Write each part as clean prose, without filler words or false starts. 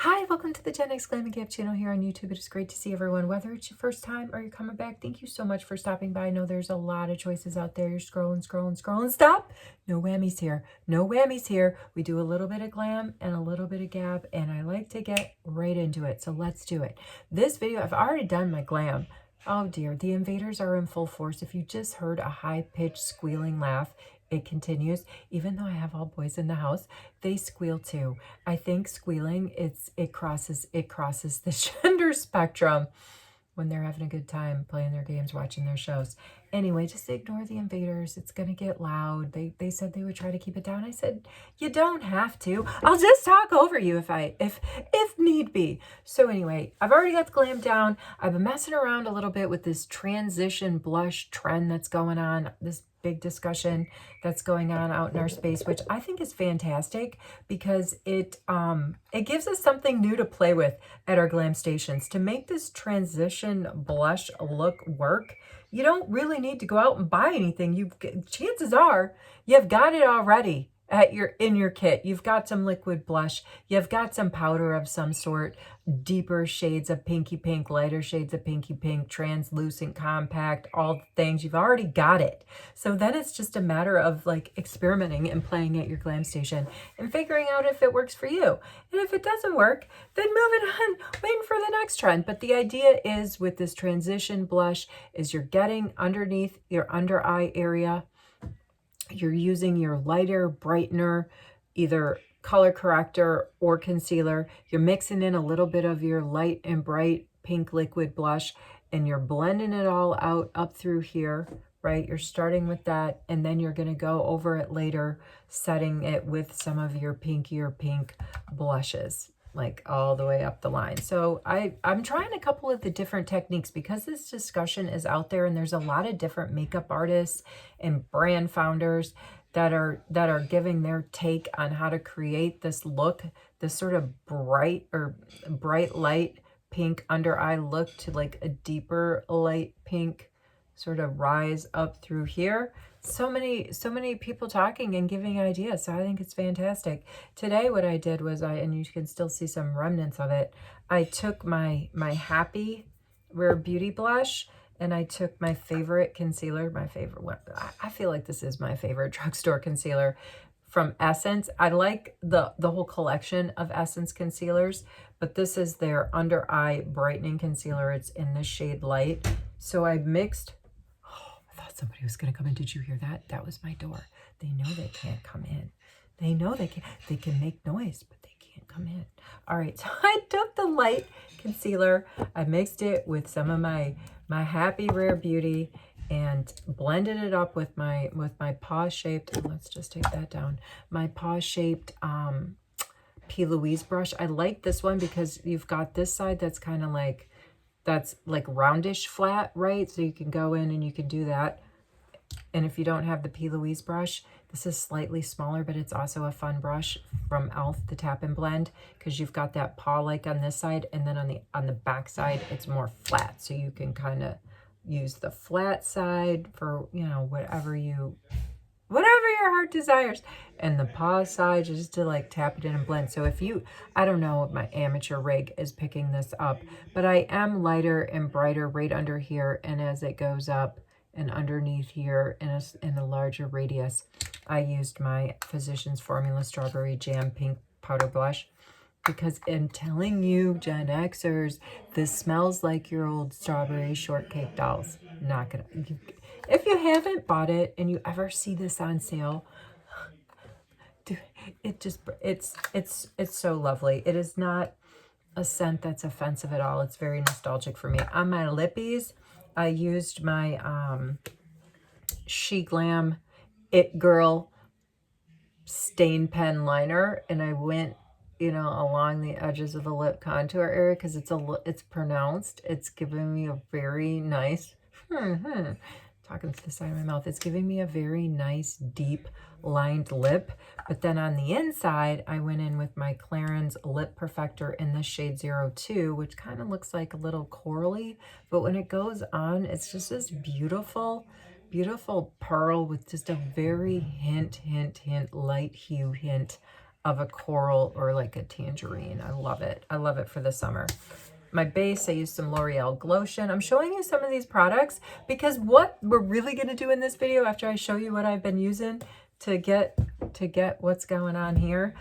Hi, welcome to the Gen X Glam and Gap channel here on YouTube. It is great to see everyone, whether it's your first time or you're coming back. Thank you so much for stopping by. I know there's a lot of choices out there. You're scrolling, scrolling, scrolling. Stop! No whammies here. No whammies here. We do a little bit of glam and a little bit of gap, and I like to get right into it. So let's do it. This video, I've already done my glam. Oh dear, the invaders are in full force. If you just heard a high-pitched squealing laugh, it continues. Even though I have all boys in the house, they squeal too. I think squealing, it crosses the gender spectrum when they're having a good time playing their games, watching their shows. Anyway, just ignore the invaders. It's gonna get loud. They said they would try to keep it down. I said, you don't have to. I'll just talk over you if need be. So anyway, I've already got the glam down. I've been messing around a little bit with this transition blush trend that's going on, this big discussion that's going on out in our space, which I think is fantastic because it gives us something new to play with at our glam stations. To make this transition blush look work, you don't really need to go out and buy anything. Chances are you've got it already in your kit. You've got some liquid blush, you've got some powder of some sort, deeper shades of pinky pink, lighter shades of pinky pink, translucent, compact, all the things. You've already got it. So then it's just a matter of like experimenting and playing at your glam station and figuring out if it works for you. And if it doesn't work, then moving on, waiting for the next trend. But the idea is with this transition blush is you're getting underneath your under eye area. You're using your lighter brightener, either color corrector or concealer. You're mixing in a little bit of your light and bright pink liquid blush, and you're blending it all out up through here, right? You're starting with that, and then you're going to go over it later, setting it with some of your pinkier pink blushes, like all the way up the line. So I'm trying a couple of the different techniques because this discussion is out there, and there's a lot of different makeup artists and brand founders that are giving their take on how to create this look, this sort of bright light pink under eye look to like a deeper light pink sort of rise up through here. So many people talking and giving ideas. So I think it's fantastic. Today what I did was and you can still see some remnants of it, I took my Happy Rare Beauty blush, and I took my favorite concealer, my favorite one. I feel like this is my favorite drugstore concealer from Essence. I like the whole collection of Essence concealers, but this is their under eye brightening concealer. It's in the shade Light. So I mixed. I thought somebody was going to come in. Did you hear that? That was my door. They know they can't come in. They know they can make noise, but they can't come in. All right, so I took the light concealer. I mixed it with some of my Happy Rare Beauty and blended it up with my paw-shaped, let's just take that down, my paw-shaped P. Louise brush. I like this one because you've got this side that's kind of like, that's like roundish flat, right? So you can go in and you can do that. And if you don't have the P. Louise brush, this is slightly smaller, but it's also a fun brush from e.l.f., the Tap and Blend, because you've got that paw-like on this side, and then on the back side, it's more flat. So you can kind of use the flat side for, you know, whatever your heart desires, and the paw side just to like tap it in and blend. So if you, I don't know if my amateur rig is picking this up, but I am lighter and brighter right under here, and as it goes up and underneath here in a larger radius, I used my Physicians Formula Strawberry Jam Pink Powder Blush, because I'm telling you, Gen Xers, this smells like your old strawberry shortcake dolls. Not gonna, if you haven't bought it and you ever see this on sale, dude, it's so lovely. It is not a scent that's offensive at all. It's very nostalgic for me. On my lippies, I used my She Glam It Girl stain pen liner, and I went, you know, along the edges of the lip contour area because it's pronounced. It's giving me a very nice talking to the side of my mouth. It's giving me a very nice deep lined lip. But then on the inside, I went in with my Clarins Lip Perfector in the shade 02, which kind of looks like a little corally, but when it goes on, it's just this beautiful pearl with just a very hint light hue hint of a coral or like a tangerine. I love it. I love it for the summer. My base, I used some L'Oreal Glotion. I'm showing you some of these products because what we're really going to do in this video, after I show you what I've been using to get what's going on here,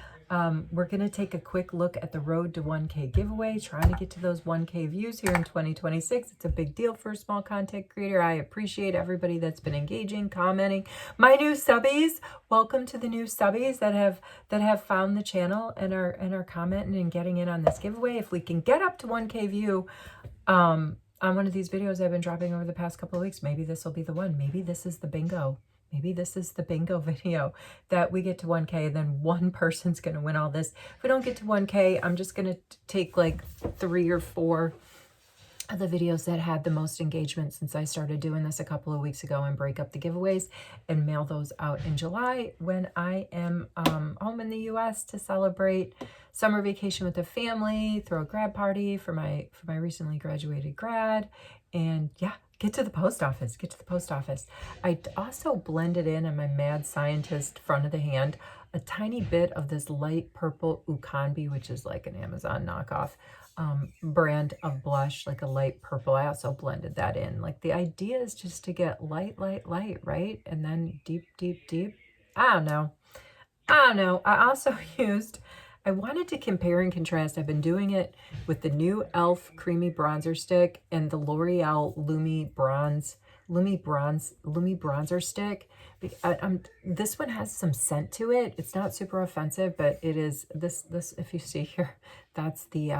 we're going to take a quick look at the Road to 1K giveaway, trying to get to those 1K views here in 2026. It's a big deal for a small content creator. I appreciate everybody that's been engaging, commenting. My new subbies, welcome to the new subbies that have found the channel and are commenting and getting in on this giveaway. If we can get up to 1K view on one of these videos I've been dropping over the past couple of weeks, maybe this will be the one. Maybe this is the bingo. Maybe this is the bingo video that we get to 1K and then one person's going to win all this. If we don't get to 1K, I'm just going to take like 3 or 4 of the videos that had the most engagement since I started doing this a couple of weeks ago and break up the giveaways and mail those out in July when I am home in the US to celebrate summer vacation with the family, throw a grad party for my recently graduated grad, and yeah, get to the post office, I also blended in on my Mad Scientist front of the hand a tiny bit of this light purple Ukanbi, which is like an Amazon knockoff brand of blush, like a light purple. I also blended that in. Like the idea is just to get light, right? And then deep. I don't know. I also I wanted to compare and contrast. I've been doing it with the new e.l.f. Creamy Bronzer Stick and the L'Oreal Lumi Bronzer Stick. This one has some scent to it. It's not super offensive, but it is this if you see here, that's the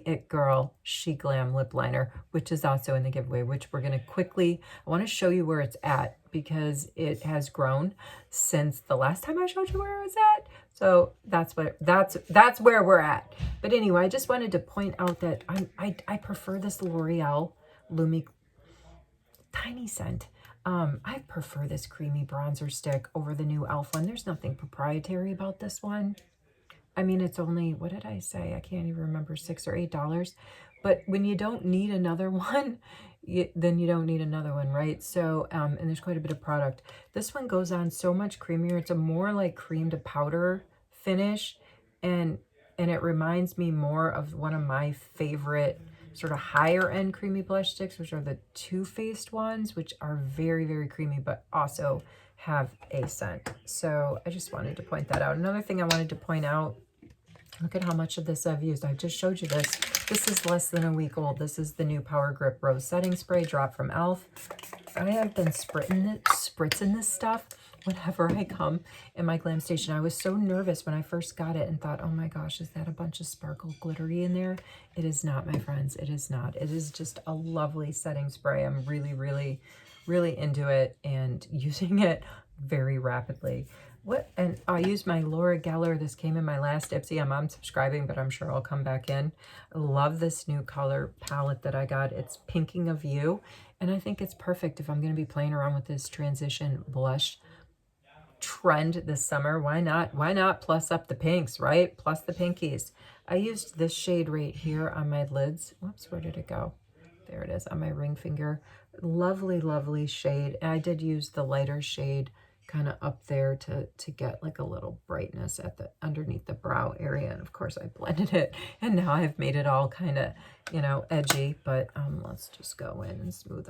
It Girl She Glam lip liner, which is also in the giveaway, which we're going to quickly, I want to show you where it's at because it has grown since the last time I showed you where it was at. So that's where we're at. But anyway, I just wanted to point out that I prefer this L'Oreal Lumi tiny scent. I prefer this creamy bronzer stick over the new e.l.f. one. There's nothing proprietary about this one. I mean, it's only, what did I say? I can't even remember, $6 or $8. But when you don't need another one, then you don't need another one, right? So, and there's quite a bit of product. This one goes on so much creamier. It's a more like cream to powder finish. And it reminds me more of one of my favorite sort of higher end creamy blush sticks, which are the Too Faced ones, which are very, very creamy, but also have a scent. So I just wanted to point that out. Another thing I wanted to point out, look at how much of this I've used. I just showed you this. This is less than a week old. This is the new Power Grip Rose Setting Spray drop from e.l.f. I have been spritzing this stuff whenever I come in my glam station. I was so nervous when I first got it and thought, oh my gosh, is that a bunch of sparkle glittery in there? It is not, my friends. It is not. It is just a lovely setting spray. I'm really, really, really into it and using it very rapidly. And I used my Laura Geller. This came in my last Ipsy. I'm unsubscribing, but I'm sure I'll come back in. I love this new color palette that I got. It's Pinking of You, and I think it's perfect if I'm going to be playing around with this transition blush trend this summer. Why not plus up the pinks, right? Plus the pinkies. I used this shade right here on my lids. Whoops, where did it go? There it is on my ring finger. Lovely, lovely shade. And I did use the lighter shade kind of up there to get like a little brightness at the underneath the brow area. And of course I blended it and now I've made it all kind of, you know, edgy, but let's just go in and smooth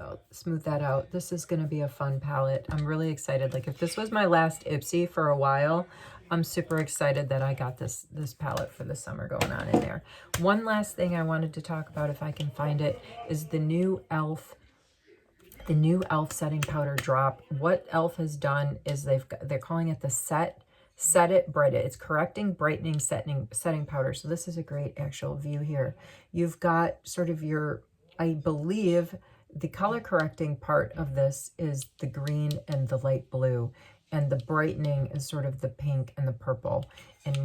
that out. This is going to be a fun palette. I'm really excited. Like if this was my last Ipsy for a while, I'm super excited that I got this palette for the summer going on in there. One last thing I wanted to talk about, if I can find it, is the new e.l.f. setting powder drop. What e.l.f. has done is they're calling it the Set It, Bright It. It's correcting, brightening, setting powder. So this is a great actual view here. You've got sort of your, I believe, the color correcting part of this is the green and the light blue. And the brightening is sort of the pink and the purple. And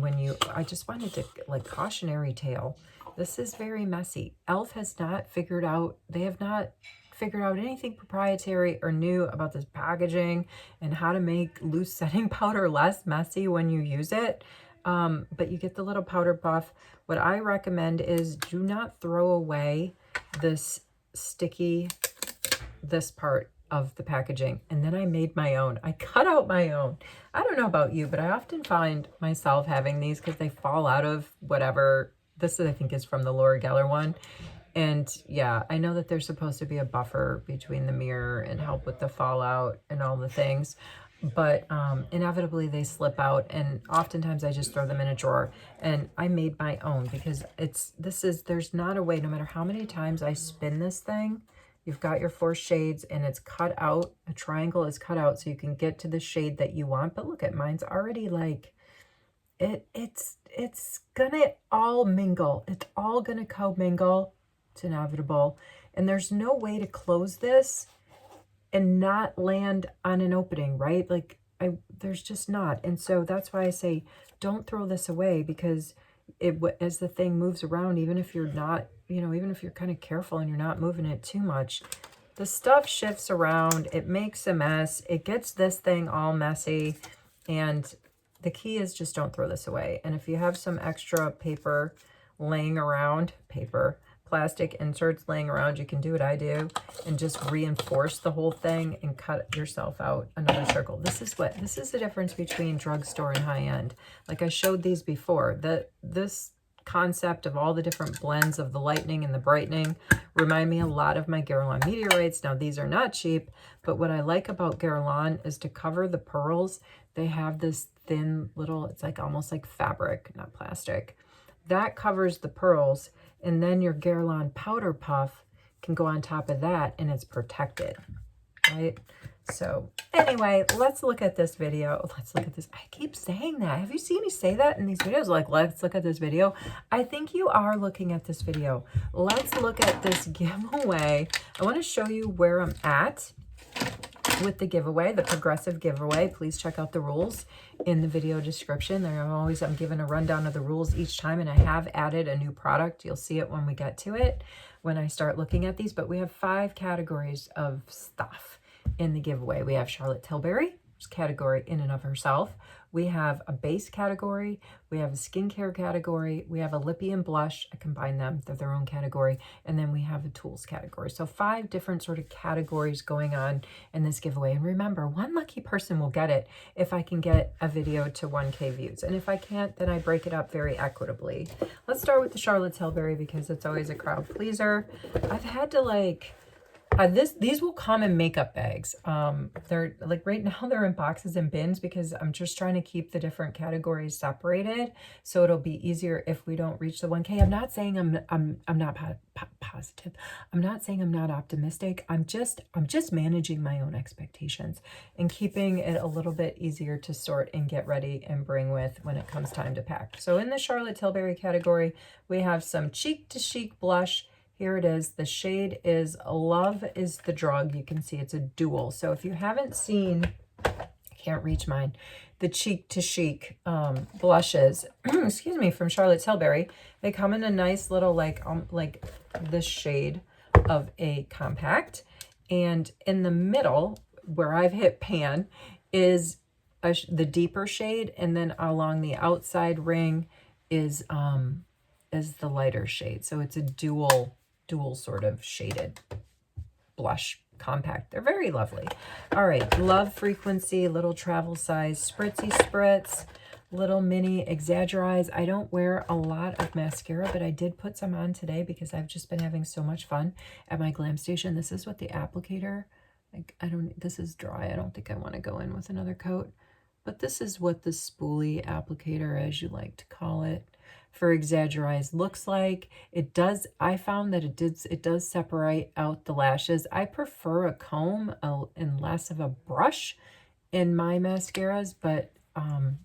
I just wanted to, like, cautionary tale. This is very messy. e.l.f. has not figured out, they have not figured out anything proprietary or new about this packaging and how to make loose setting powder less messy when you use it. But you get the little powder puff. What I recommend is do not throw away this part of the packaging, and then I made my own. I cut out my own. I don't know about you, but I often find myself having these because they fall out of whatever. This is, I think, is from the Laura Geller one. And yeah, I know that there's supposed to be a buffer between the mirror and help with the fallout and all the things, but inevitably they slip out, and oftentimes I just throw them in a drawer. And I made my own because there's not a way, no matter how many times I spin this thing, you've got your 4 shades and it's cut out, a triangle is cut out so you can get to the shade that you want. But look at mine's already like, it's gonna all mingle. It's all gonna co-mingle. It's inevitable. And there's no way to close this and not land on an opening, right? Like there's just not. And so that's why I say, don't throw this away, because as the thing moves around, even if you're not, even if you're kind of careful and you're not moving it too much, the stuff shifts around. It makes a mess. It gets this thing all messy. And the key is just don't throw this away. And if you have some extra paper laying around, plastic inserts laying around, you can do what I do and just reinforce the whole thing and cut yourself out another circle. This is the difference between drugstore and high-end. Like I showed these before, this concept of all the different blends of the lightening and the brightening remind me a lot of my Guerlain meteorites. Now these are not cheap, but what I like about Guerlain is to cover the pearls, they have this thin little, it's like almost like fabric, not plastic, that covers the pearls. And then your Guerlain powder puff can go on top of that and it's protected, right? So anyway, let's look at this video. Let's look at this. I keep saying that. Have you seen me say that in these videos? Like, let's look at this video. I think you are looking at this video. Let's look at this giveaway. I want to show you where I'm at with the giveaway, the progressive giveaway. Please check out the rules in the video description. I'm giving a rundown of the rules each time, and I have added a new product. You'll see it when we get to it, when I start looking at these. But we have 5 categories of stuff in the giveaway. We have Charlotte Tilbury, category in and of herself. We have a base category. We have a skincare category. We have a Lippies Blush. I combine them. They're their own category. And then we have a tools category. So 5 different sort of categories going on in this giveaway. And remember, one lucky person will get it if I can get a video to 1K views. And if I can't, then I break it up very equitably. Let's start with the Charlotte Tilbury because it's always a crowd pleaser. I've had to these will come in makeup bags. They're like right now they're in boxes and bins because I'm just trying to keep the different categories separated so it'll be easier if we don't reach the 1K. I'm not saying I'm not positive. I'm not saying I'm not optimistic. I'm just managing my own expectations and keeping it a little bit easier to sort and get ready and bring with when it comes time to pack. So in the Charlotte Tilbury category, we have some Cheek to Chic blush. Here it is. The shade is Love is the Drug. You can see it's a dual. So if you haven't seen, I can't reach mine, the Cheek to Chic blushes, excuse me, from Charlotte Tilbury, they come in a nice little like this shade of a compact. And in the middle, where I've hit pan, is the deeper shade. And then along the outside ring is the lighter shade. So it's a dual sort of shaded blush compact. They're very lovely. All right, Love Frequency, little travel size, spritzy spritz, little mini exaggerize. I don't wear a lot of mascara, but I did put some on today because I've just been having so much fun at my glam station. This is what the applicator, this is dry. I don't think I want to go in with another coat, but this is what the spoolie applicator, as you like to call it, for Exaggerize looks like. It does, I found that it does separate out the lashes. I prefer a comb and less of a brush in my mascaras, but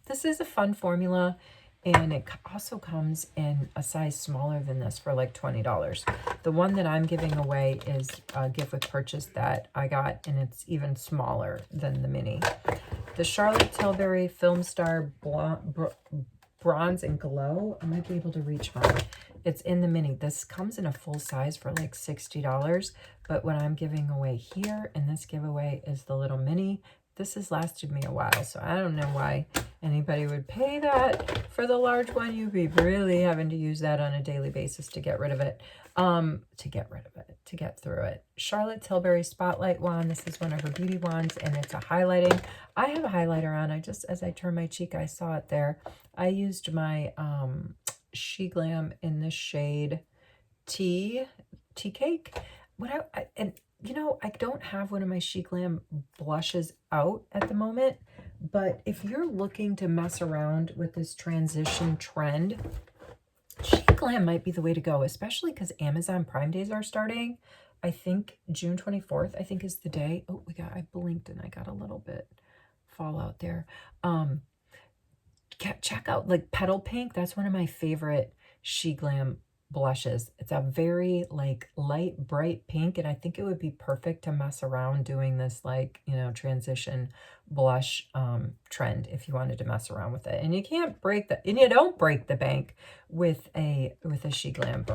this is a fun formula, and it also comes in a size smaller than this for like $20. The one that I'm giving away is a gift with purchase that I got, and it's even smaller than the mini. The Charlotte Tilbury Film Star Bronze and Glow. I might be able to reach mine. It's in the mini. This comes in a full size for like $60, but what I'm giving away here in this giveaway is the little mini. This has lasted me a while, so I don't know why Anybody would pay that for the large one. You'd be really having to use that on a daily basis to get rid of it. To get through it. Charlotte Tilbury Spotlight Wand. This is one of her beauty wands, and it's a highlighting. I have a highlighter on. as I turned my cheek, I saw it there. I used my She Glam in the shade Tea Cake. And you know, I don't have one of my She Glam blushes out at the moment, but if you're looking to mess around with this transition trend, She Glam might be the way to go, especially because Amazon Prime Days are starting. I think June 24th, I think, is the day. Oh, I blinked and I got a little bit fallout there. Check out like Petal Pink. That's one of my favorite She Glam blushes. It's a very like light, bright pink, and I think it would be perfect to mess around doing this like, you know, transition blush trend if you wanted to mess around with it. And you can't break the, and you don't break the bank with a She Glam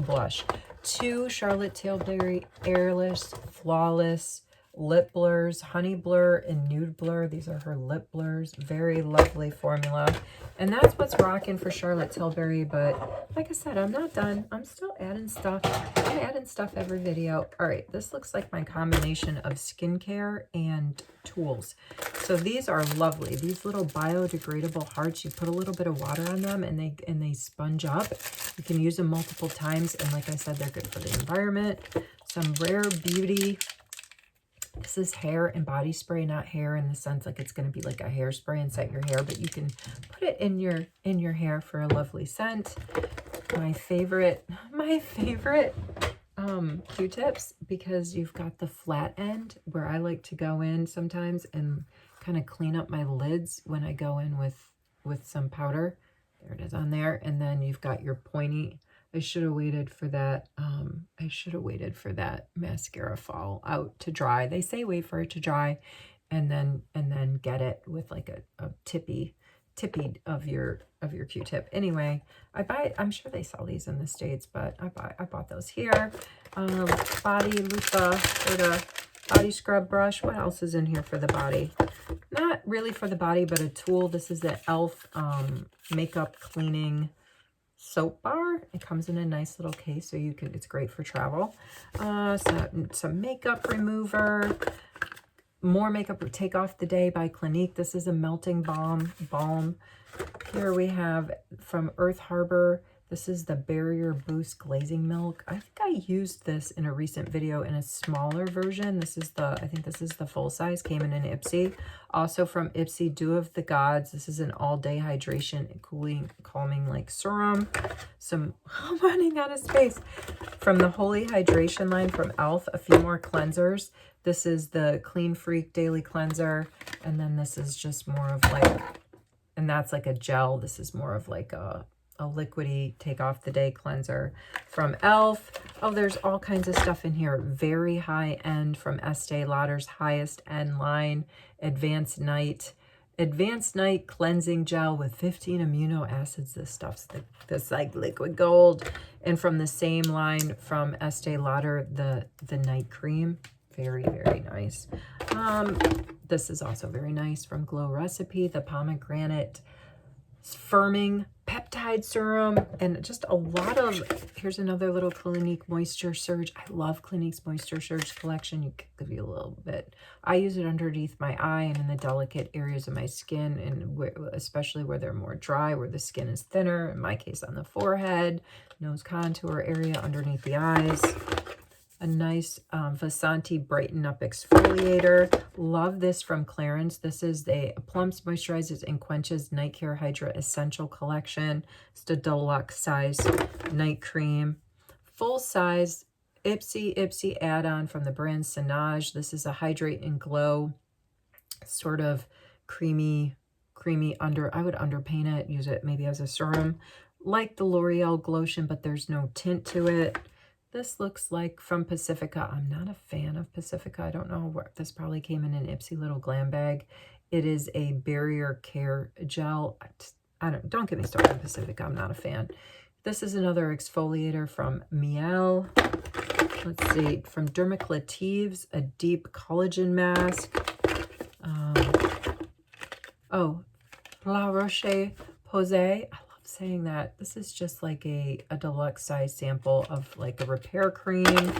blush. 2 Charlotte Tilbury Airless Flawless lip blurs, Honey Blur and Nude Blur. These are her lip blurs. Very lovely formula. And that's what's rocking for Charlotte Tilbury. But like I said, I'm not done. I'm still adding stuff. I'm adding stuff every video. All right, this looks like my combination of skincare and tools. So these are lovely. These little biodegradable hearts, you put a little bit of water on them and they sponge up. You can use them multiple times. And like I said, they're good for the environment. Some Rare Beauty. This is hair and body spray, not hair in the sense like it's going to be like a hairspray and set your hair, but you can put it in your hair for a lovely scent. My favorite Q-tips, because you've got the flat end where I like to go in sometimes and kind of clean up my lids when I go in with some powder. There it is on there. And then you've got your pointy. I should have waited for that. I should have waited for that mascara fall out to dry. They say wait for it to dry and then get it with like a tippy of your Q-tip. Anyway, I'm sure they sell these in the States, but I bought those here. Body Lupa for the body scrub brush. What else is in here for the body? Not really for the body, but a tool. This is the e.l.f. Makeup Cleaning Soap Bar. It comes in a nice little case, so you can, it's great for travel. Some makeup remover. More Makeup Take Off the Day by Clinique. This is a melting balm. Here we have from Earth Harbor. This is the Barrier Boost Glazing Milk. I think I used this in a recent video in a smaller version. This is the, I think this is the full size, came in an Ipsy. Also from Ipsy, Dew of the Gods. This is an all-day hydration and cooling, calming like serum. I'm running out of space. From the Holy Hydration line from e.l.f., a few more cleansers. This is the Clean Freak Daily Cleanser. And then this is just more of like, and that's like a gel. This is more of like a liquidy take off the day cleanser from e.l.f. Oh, there's all kinds of stuff in here. Very high end from Estee Lauder's highest end line. Advanced Night cleansing gel with 15 amino acids. This stuff's this like liquid gold. And from the same line from Estee Lauder, the night cream. Very, very nice. This is also very nice from Glow Recipe, the pomegranate firming peptide serum, and just a lot of, here's another little Clinique Moisture Surge. I love Clinique's Moisture Surge collection. You can give you a little bit. I use it underneath my eye and in the delicate areas of my skin, and especially where they're more dry, where the skin is thinner. In my case, on the forehead, nose contour area, underneath the eyes. A nice Vasanti Brighten Up Exfoliator. Love this from Clarins. This is the Plumps, Moisturizes, and Quenches Night Care Hydra Essential Collection. It's the deluxe size night cream. Full size Ipsy add-on from the brand Sinage. This is a Hydrate and Glow, sort of creamy under. I would underpaint it, use it maybe as a serum. Like the L'Oreal Glotion, but there's no tint to it. This looks like from Pacifica. I'm not a fan of Pacifica. I don't know where this probably came in an Ipsy little glam bag. It is a barrier care gel. Don't get me started on Pacifica. I'm not a fan. This is another exfoliator from Miel. Let's see, from Dermaclatives, a deep collagen mask. La Roche-Posay. I love saying that. This is just like a deluxe size sample of like a repair cream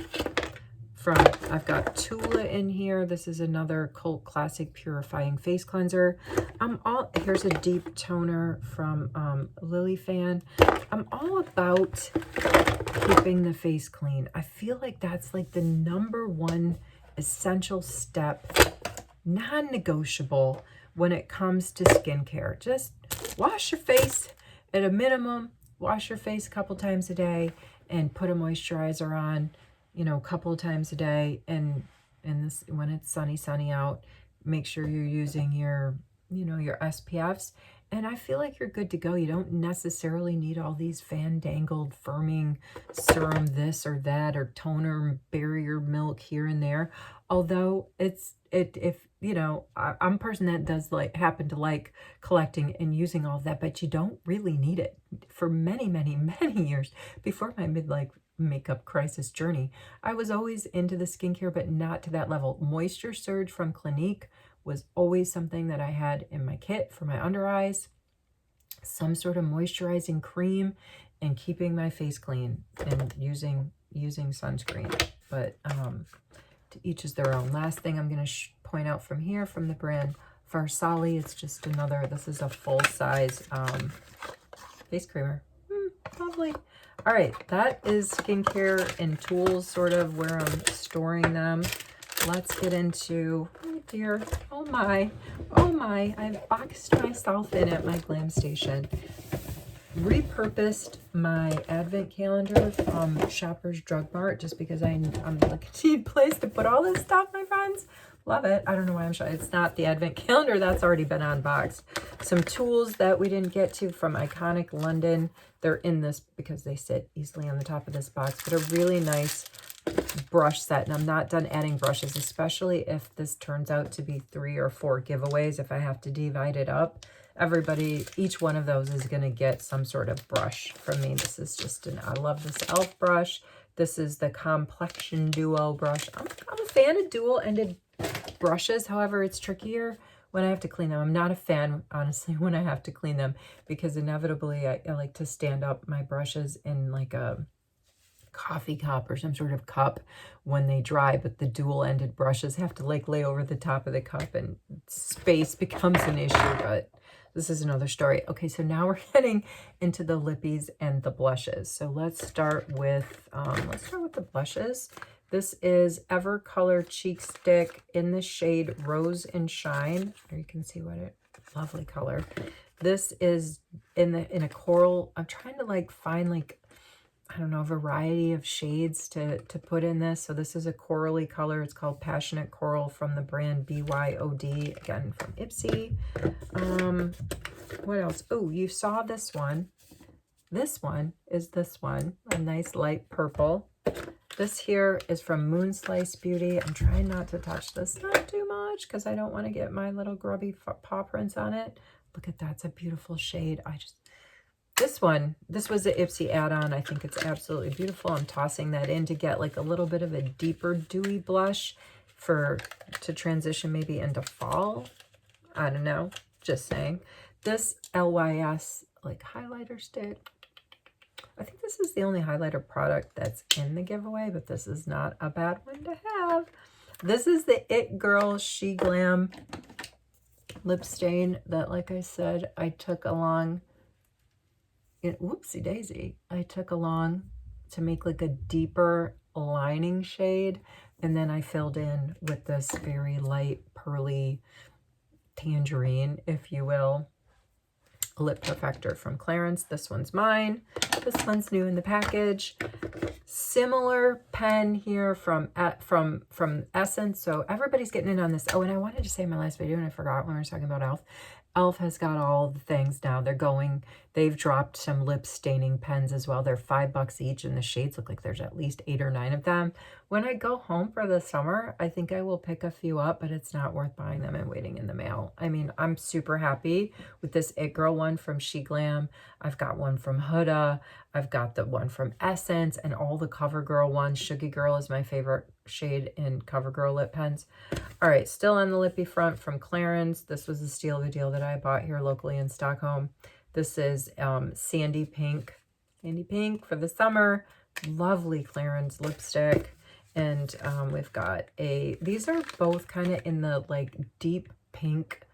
from, I've got Tula in here. This is another cult classic purifying face cleanser. Here's a deep toner from Lily Fan. I'm all about keeping the face clean. I feel like that's like the #1 essential step, non-negotiable when it comes to skincare. Just wash your face at a minimum. Wash your face a couple times a day and put a moisturizer on, you know, a couple of times a day. And this, when it's sunny out, make sure you're using your, you know, your SPFs. And I feel like you're good to go. You don't necessarily need all these fandangled firming serum this or that, or toner barrier milk here and there. Although if you know, I'm a person that does happen to like collecting and using all of that, but you don't really need it. For many years before my midlife makeup crisis journey, I was always into the skincare, but not to that level. Moisture Surge from Clinique was always something that I had in my kit for my under eyes. Some sort of moisturizing cream, and keeping my face clean, and using sunscreen. But to each is their own. Last thing I'm going to point out from here, from the brand Farsali, it's just another, this is a full-size face creamer. Lovely. All right, that is skincare and tools, sort of where I'm storing them. Let's get into, oh dear, oh my, I've boxed myself in at my glam station. Repurposed my advent calendar from Shoppers Drug Mart, just because I'm looking to a place to put all this stuff, my friends. Love it. I don't know why I'm showing. It's not the advent calendar. That's already been unboxed. Some tools that we didn't get to from Iconic London. They're in this because they sit easily on the top of this box, but a really nice brush set. And I'm not done adding brushes, especially if this turns out to be 3 or 4 giveaways. If I have to divide it up, each one of those is going to get some sort of brush from me. This is just I love this e.l.f. brush. This is the Complexion Duo brush. I'm a fan of dual-ended brushes. However, it's trickier when I have to clean them. I'm not a fan, honestly, when I have to clean them, because inevitably I like to stand up my brushes in like a coffee cup or some sort of cup when they dry, but the dual-ended brushes have to like lay over the top of the cup, and space becomes an issue. But this is another story. Okay, so now we're getting into the lippies and the blushes. So let's start with the blushes. This is Evercolor Cheek Stick in the shade Rose and Shine. There you can see lovely color. This is in a coral. I'm trying to like find I don't know, a variety of shades to put in this. So this is a corally color. It's called Passionate Coral from the brand BYOD, again from Ipsy. What else? Oh, you saw this one. This one is a nice light purple. This here is from Moonslice Beauty. I'm trying not to touch this not too much because I don't want to get my little grubby paw prints on it. Look at that. It's a beautiful shade. This was the Ipsy add-on. I think it's absolutely beautiful. I'm tossing that in to get like a little bit of a deeper dewy blush to transition maybe into fall. I don't know. Just saying. This LYS like highlighter stick. I think this is the only highlighter product that's in the giveaway, but this is not a bad one to have. This is the It Girl She Glam lip stain that, like I said, I took along. Whoopsie daisy. I took along to make like a deeper lining shade, and then I filled in with this very light pearly tangerine, if you will, lip perfector from Clarins. This one's mine. This one's new in the package. Similar pen here from Essence. So everybody's getting in on this. Oh, and I wanted to say in my last video, and I forgot when we were talking about e.l.f. e.l.f. has got all the things now. They're going They've dropped some lip staining pens as well. They're $5 each, and the shades look like there's at least 8 or 9 of them. When I go home for the summer, I think I will pick a few up, but it's not worth buying them and waiting in the mail. I mean, I'm super happy with this It Girl one from She Glam. I've got one from Huda. I've got the one from Essence and all the CoverGirl ones. Sugar Girl is my favorite shade in CoverGirl lip pens. All right, still on the lippy front from Clarins. This was a steal of a deal that I bought here locally in Stockholm. This is Sandy Pink for the summer. Lovely Clarins lipstick. And we've got these are both kind of in the like deep pink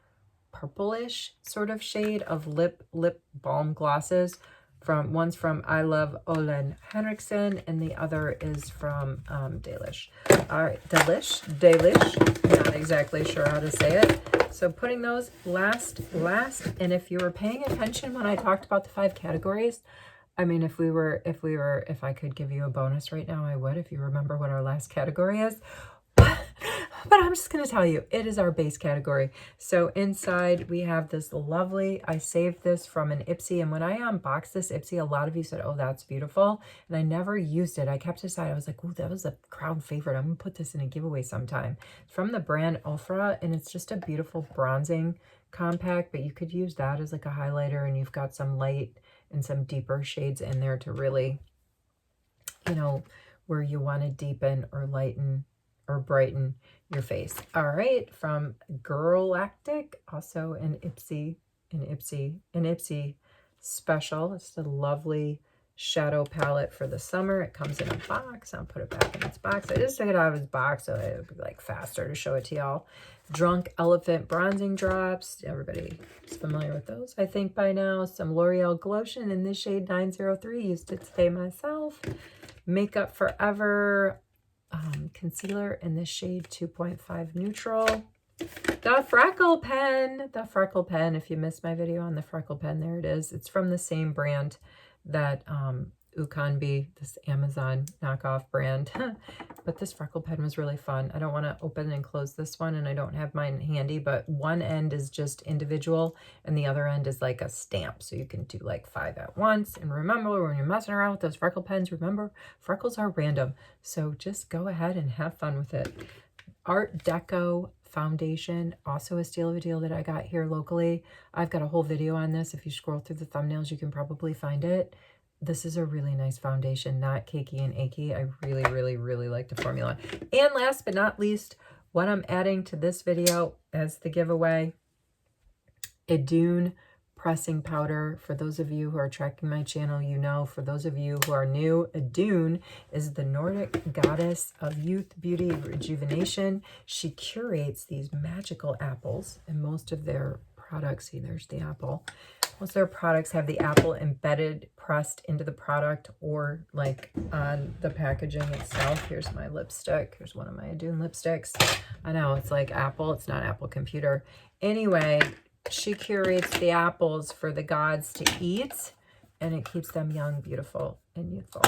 purplish sort of shade of lip balm glosses. One's from I Love Olen Henriksen, and the other is from Delish. All right, Delish. Not exactly sure how to say it. So putting those last, and if you were paying attention when I talked about the 5 categories, I mean, if I could give you a bonus right now, I would, if you remember what our last category is. But I'm just going to tell you, it is our base category. So inside we have this lovely, I saved this from an Ipsy. And when I unboxed this Ipsy, a lot of you said, oh, that's beautiful. And I never used it. I kept it aside. I was like, oh, that was a crowd favorite. I'm going to put this in a giveaway sometime. It's from the brand Ofra, and it's just a beautiful bronzing compact, but you could use that as like a highlighter, and you've got some light and some deeper shades in there to really, you know, where you want to deepen or lighten or brighten your face. All right, from Girlactic, also an Ipsy special. It's a lovely shadow palette for the summer. It comes in a box. I'll put it back in its box. I just took it out of its box so it would be like faster to show it to y'all. Drunk Elephant bronzing drops. Everybody is familiar with those, I think, by now. Some L'Oreal Glotion in this shade 903. Used it today myself. Makeup Forever concealer in this shade 2.5 neutral. The Freckle Pen. If you missed my video on the Freckle Pen, there it is. It's from the same brand that Ukanbi, this Amazon knockoff brand. But this Freckle Pen was really fun. I don't want to open and close this one, and I don't have mine handy, but one end is just individual and the other end is like a stamp, so you can do like 5 at once. And remember, when you're messing around with those Freckle Pens, remember, freckles are random, so just go ahead and have fun with it. Art Deco foundation, also a steal of a deal that I got here locally. I've got a whole video on this. If you scroll through the thumbnails, you can probably find it. This is a really nice foundation, not cakey and achy. I really, really, really like the formula. And last but not least, what I'm adding to this video as the giveaway, a Dune pressing powder. For those of you who are tracking my channel, you know. For those of you who are new, a Dune is the Nordic goddess of youth, beauty, rejuvenation. She curates these magical apples, and most of their products, see, there's the apple. Most of their products have the apple embedded, pressed into the product, or like on the packaging itself. Here's my lipstick. Here's one of my Dune lipsticks. I know, it's like Apple. It's not Apple Computer. Anyway, she curates the apples for the gods to eat, and it keeps them young, beautiful, and youthful.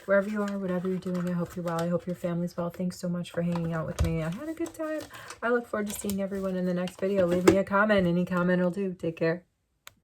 Wherever you are, whatever you're doing, I hope you're well. I hope your family's well. Thanks so much for hanging out with me. I had a good time. I look forward to seeing everyone in the next video. Leave me a comment. Any comment will do. Take care.